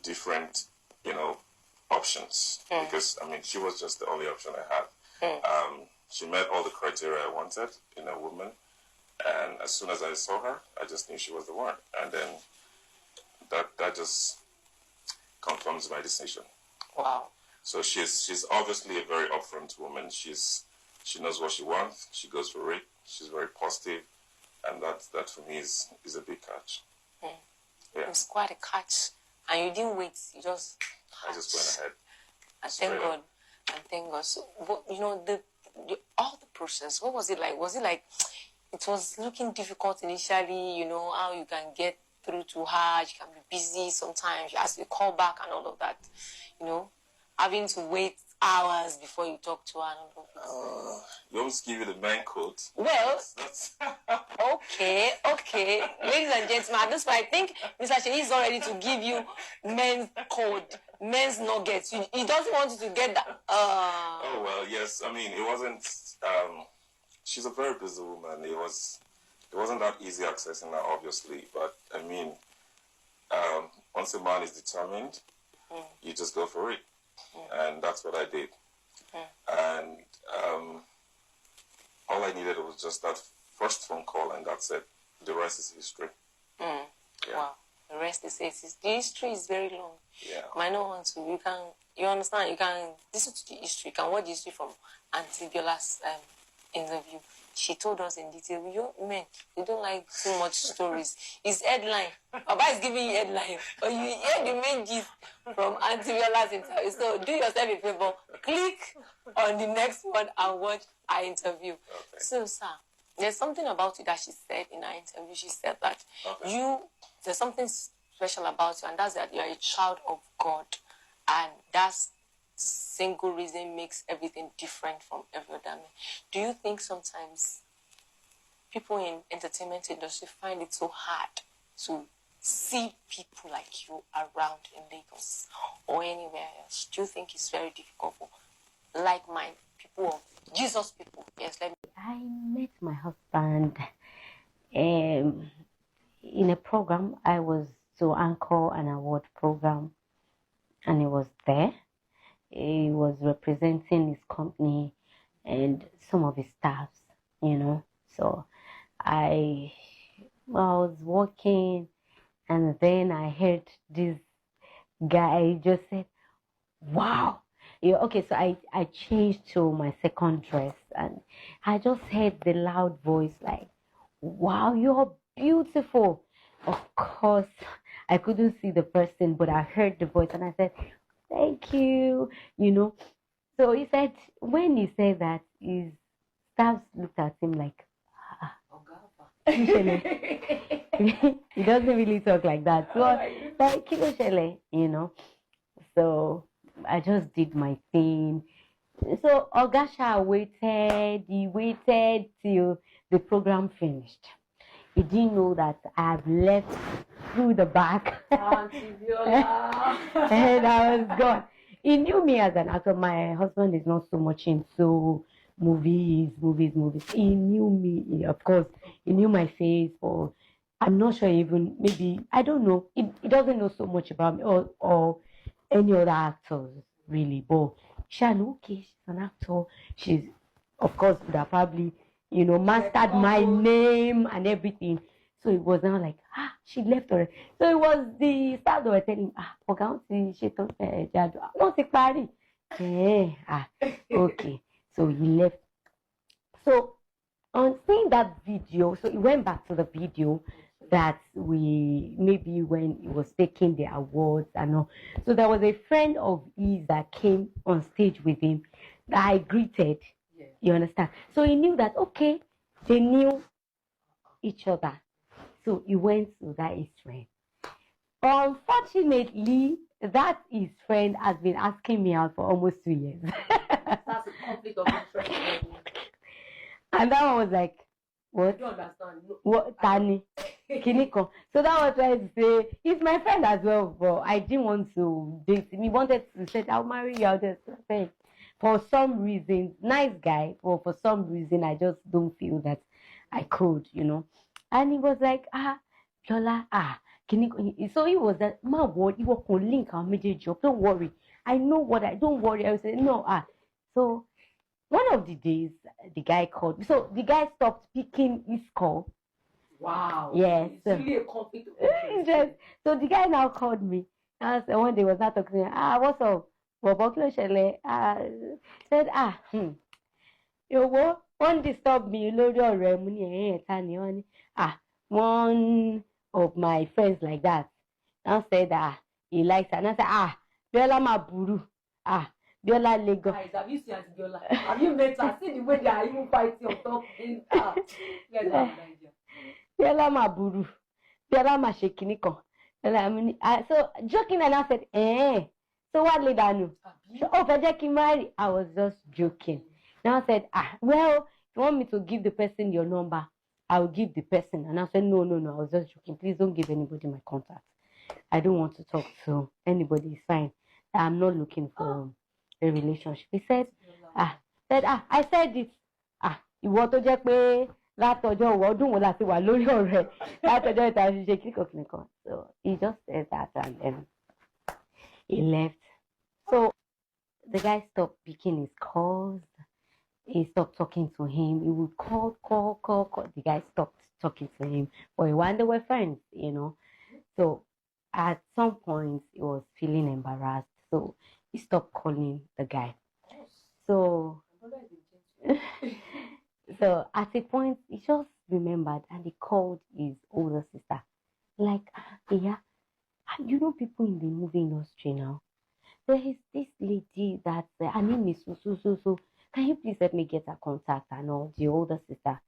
different, options. Because, I mean, she was just the only option I had. She met all the criteria I wanted in a woman. And as soon as I saw her, I just knew she was the one. And then that just confirms my decision. Wow. So she's obviously a very upfront woman. She knows what she wants. She goes for it. She's very positive, and that for me is a big catch. Yeah. It was quite a catch, and you didn't wait. I just went ahead. And thank God. And thank God. So, all the process. What was it like? Was it like it was looking difficult initially? How you can get through to her. She can be busy sometimes. She has to call back and all of that. Having to wait hours before you talk to her and all of that. You always give you the man code. Well, okay. Ladies and gentlemen, at this point, I think Mr. Sheyi is not ready to give you men's code, men's nuggets. He doesn't want you to get that. Oh, well, yes. I mean, it wasn't... she's a very busy woman. It wasn't that easy accessing her, obviously. But, I mean, once a man is determined, you just go for it. And that's what I did. And all I needed was just that first phone call, and that's it. The rest is history. Yeah. Wow. The rest is history. The history is very long. Yeah. I don't want to. You understand? You can listen to the history. You can watch the history from Auntie Biola's interview. She told us in detail, men, they don't like too much stories. It's headline. Baba is giving you headline. But you hear the main gist from Auntie Biola's interview. So do yourself a favor. Click on the next one and watch our interview. Okay. So, sir, there's something about you that she said in our interview. She said that there's something special about you, and that's that you're a child of God. And that's single reason makes everything different from every other man. Do you think sometimes people in entertainment industry find it so hard to see people like you around in Lagos or anywhere else? Do you think it's very difficult for like-minded people of Jesus people? Yes, I met my husband in a program. I was to anchor an award program, and he was there. He was representing his company and some of his staffs, So I was working, and then I heard this guy just said, wow. Okay, so I changed to my second dress, and I just heard the loud voice like, wow, you're beautiful. Of course, I couldn't see the person, but I heard the voice, and I said, thank you, So he said, when he said that, his staff looked at him like, he doesn't really talk like that. So, like, So I just did my thing. So Ogasha he waited till the program finished. He didn't know that I have left through the back. Auntie Viola. And I was gone. He knew me as an actor. My husband is not so much into movies. He knew me, of course. He knew my face, or I'm not sure even, maybe, I don't know. He doesn't know so much about me or any other actors, really. But okay, she's an actor. She's, of course, would have probably, mastered my name and everything. So it was now like, she left already. So it was the staff that were telling okay. So he left. So on seeing that video, so he went back to the video that maybe when he was taking the awards and all. So there was a friend of his that came on stage with him that I greeted. Yeah. You understand? So he knew that, okay, they knew each other. So he went to that his friend. Unfortunately, that his friend has been asking me out for almost 2 years. That's a conflict of interest. And that one was like, what? You don't understand. What? Tani? Kiniko. So that was trying to say, he's my friend as well, but I didn't want to date him. He wanted to say, I'll marry you. I'll just say, for some reason, nice guy, but for some reason, I just don't feel that I could, And he was like, Viola, So he was that my word, he was on link our major job. Don't worry. I know don't worry. I said, no, so one of the days the guy called me. So the guy stopped picking his call. Wow. Yes. It's really a conflict of interest. So the guy now called me. And one day was not talking to me. What's up? Said, you won't disturb me, one of my friends like that. Now said he likes her. And I said, Biola Maburu. Biola Lego. Have you seen Biola? Have you met her? See the way they are even fighting on top in Biola Maburu. Biola Mashekiniko. So joking, and I said, so what did I know? I was just joking. Now I said, well, if you want me to give the person your number, I'll give the person. And I said, no, I was just joking. Please don't give anybody my contact. I don't want to talk to anybody. It's fine. I'm not looking for a relationship. He said, I said it. You want to just pay látọjọ́ ọdún wo láti wà lórí ọ̀rẹ́ látọjọ́ ìta ṣiṣẹ́ kíkọ. So he just said that and then he left. So the guy stopped picking his calls. He stopped talking to him. He would call. The guy stopped talking to him. For a while, they were friends, So at some point, he was feeling embarrassed. So he stopped calling the guy. So at a point, he just remembered and he called his older sister. Like, yeah, people in the movie industry now. There is this lady that her name is so. Can you please let me get her contact and all, the older sister?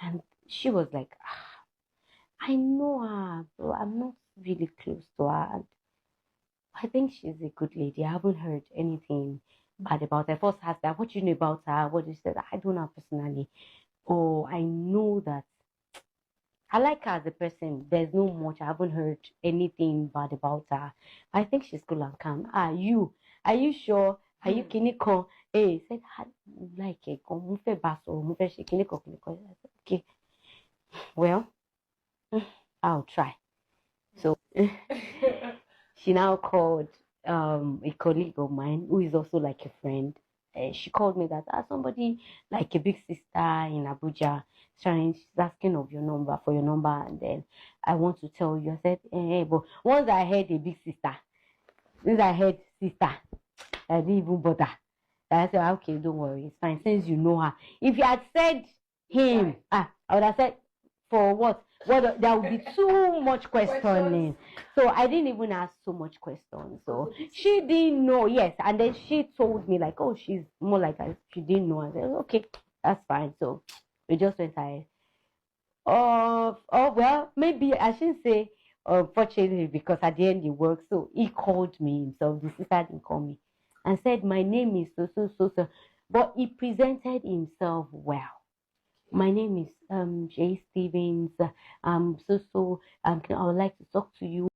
And she was like, I know her, but I'm not really close to her. And I think she's a good lady. I haven't heard anything bad about her. I first asked her, what do you know about her? What did she say? I don't know her personally. Oh, I know that I like her as a person. There's no much. I haven't heard anything bad about her. I think she's cool and calm. Are you sure? Are you kinikon? He said, I like it. Okay. Well, I'll try. So she now called a colleague of mine who is also like a friend. She called me that somebody like a big sister in Abuja she's asking for your number, and then I want to tell you. I said, but once I heard a big sister, I didn't even bother. I said, okay, don't worry, it's fine, since you know her. If you had said him, I would have said, for what? There would be too much questioning. So I didn't even ask so much questions. So she didn't know, yes. And then she told me like, oh, she's more like she didn't know. I said, okay, that's fine. So we just went ahead. Well, maybe I shouldn't say unfortunately, because at the end he worked. So he called me himself. The sister didn't call me and said, my name is so. But he presented himself well. My name is Jay Stevens. I would like to talk to you.